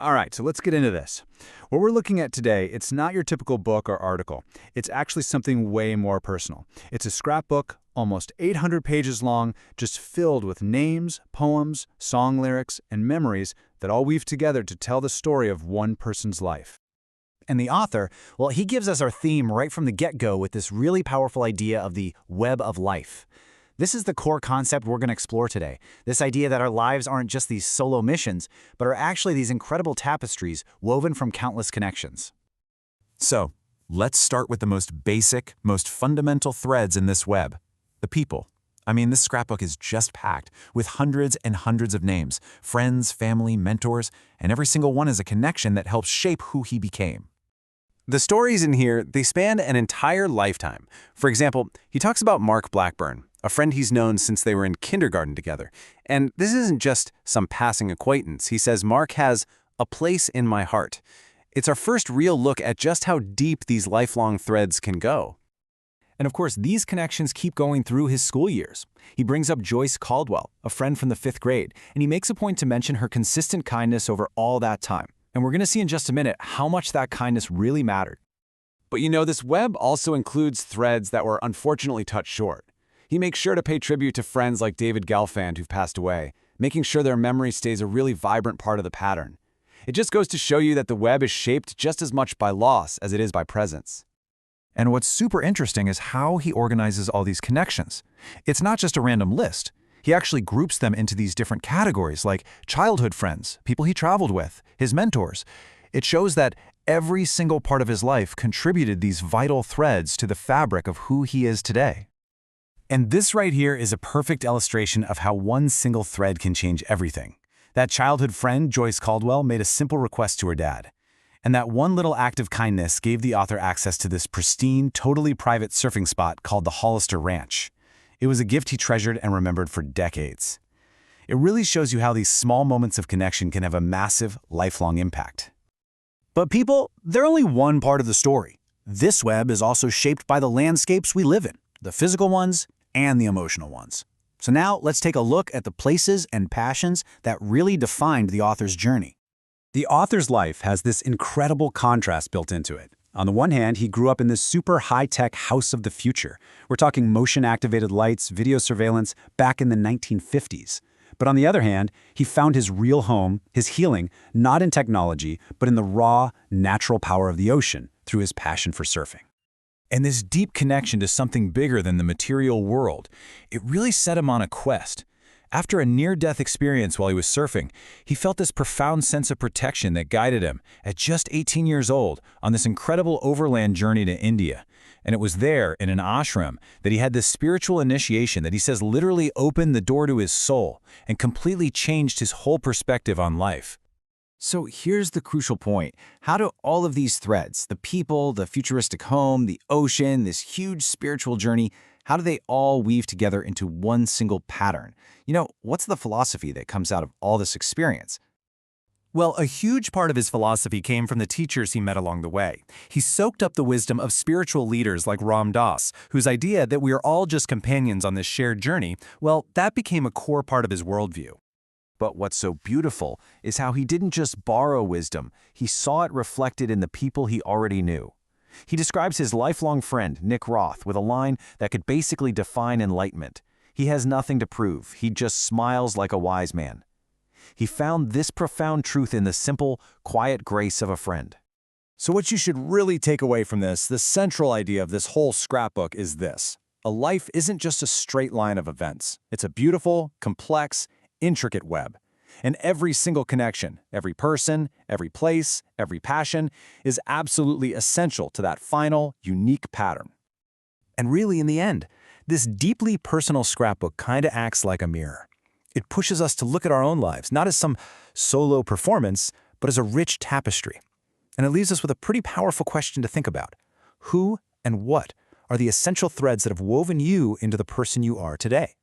All right, so let's get into this. What we're looking at today, it's not your typical book or article. It's actually something way more personal. It's a scrapbook, almost 800 pages long, just filled with names, poems, song lyrics, and memories that all weave together to tell the story of one person's life. And the author, well, he gives us our theme right from the get-go with this really powerful idea of the web of life. This is the core concept we're going to explore today, this idea that our lives aren't just these solo missions, but are actually these incredible tapestries woven from countless connections. So, let's start with the most basic, most fundamental threads in this web, the people. I mean, this scrapbook is just packed with hundreds and hundreds of names, friends, family, mentors, and every single one is a connection that helps shape who he became. The stories in here, they span an entire lifetime. For example, he talks about Mark Blackburn, a friend he's known since they were in kindergarten together. And this isn't just some passing acquaintance. He says Mark has a place in my heart. It's our first real look at just how deep these lifelong threads can go. And of course, these connections keep going through his school years. He brings up Joyce Caldwell, a friend from the 5th grade, and he makes a point to mention her consistent kindness over all that time. And we're going to see in just a minute how much that kindness really mattered. But this web also includes threads that were unfortunately cut short. He makes sure to pay tribute to friends like David Gelfand who've passed away, making sure their memory stays a really vibrant part of the pattern. It just goes to show you that the web is shaped just as much by loss as it is by presence. And what's super interesting is how he organizes all these connections. It's not just a random list. He actually groups them into these different categories like childhood friends, people he traveled with, his mentors. It shows that every single part of his life contributed these vital threads to the fabric of who he is today. And this right here is a perfect illustration of how one single thread can change everything. That childhood friend, Joyce Caldwell, made a simple request to her dad. And that one little act of kindness gave the author access to this pristine, totally private surfing spot called the Hollister Ranch. It was a gift he treasured and remembered for decades. It really shows you how these small moments of connection can have a massive, lifelong impact. But people, they're only one part of the story. This web is also shaped by the landscapes we live in, the physical ones and the emotional ones. So now let's take a look at the places and passions that really defined the author's journey. The author's life has this incredible contrast built into it. On the one hand, he grew up in this super high-tech house of the future. We're talking motion-activated lights, video surveillance, back in the 1950s. But on the other hand, he found his real home, his healing, not in technology, but in the raw, natural power of the ocean through his passion for surfing. And this deep connection to something bigger than the material world, it really set him on a quest. After a near-death experience while he was surfing, he felt this profound sense of protection that guided him, at just 18 years old, on this incredible overland journey to India. And it was there, in an ashram, that he had this spiritual initiation that he says literally opened the door to his soul and completely changed his whole perspective on life. So here's the crucial point. How do all of these threads, the people, the futuristic home, the ocean, this huge spiritual journey, how do they all weave together into one single pattern? What's the philosophy that comes out of all this experience? Well, a huge part of his philosophy came from the teachers he met along the way. He soaked up the wisdom of spiritual leaders like Ram Dass, whose idea that we are all just companions on this shared journey, well, that became a core part of his worldview. But what's so beautiful is how he didn't just borrow wisdom, he saw it reflected in the people he already knew. He describes his lifelong friend, Nick Roth, with a line that could basically define enlightenment. He has nothing to prove, he just smiles like a wise man. He found this profound truth in the simple, quiet grace of a friend. So what you should really take away from this, the central idea of this whole scrapbook is this. A life isn't just a straight line of events. It's a beautiful, complex, intricate web. And every single connection, every person, every place, every passion is absolutely essential to that final, unique pattern. And really, in the end, this deeply personal scrapbook kind of acts like a mirror. It pushes us to look at our own lives, not as some solo performance, but as a rich tapestry. And it leaves us with a pretty powerful question to think about. Who and what are the essential threads that have woven you into the person you are today?